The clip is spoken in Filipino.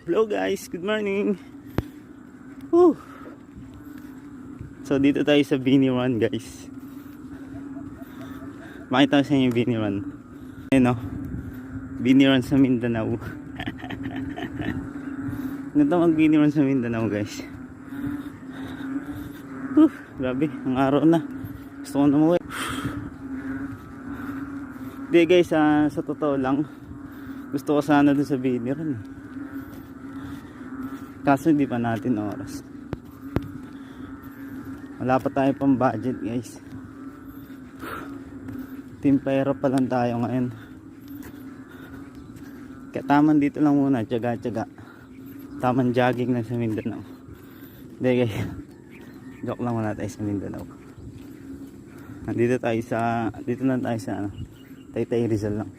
Hello guys, good morning. Woo. So dito tayo sa Biniwan guys. Makita ko sa inyo yung Biniwan. Ayun o, Biniwan sa Mindanao. Ganda mag Biniwan sa Mindanao guys. Grabe, ang araw na. Gusto ko na umuwi. Hindi guys, sa totoo lang, gusto ko sana dun sa Biniwan. Kaso hindi pa natin oras. Wala pa tayo pang budget guys. Timpera pa lang tayo ngayon. Kaya taman dito lang muna, tiyaga-tiyaga. Taman jogging lang sa Mindanao. Hindi guys, joke lang muna tayo sa Mindanao. Dito lang tayo sa Taytay Rizal lang.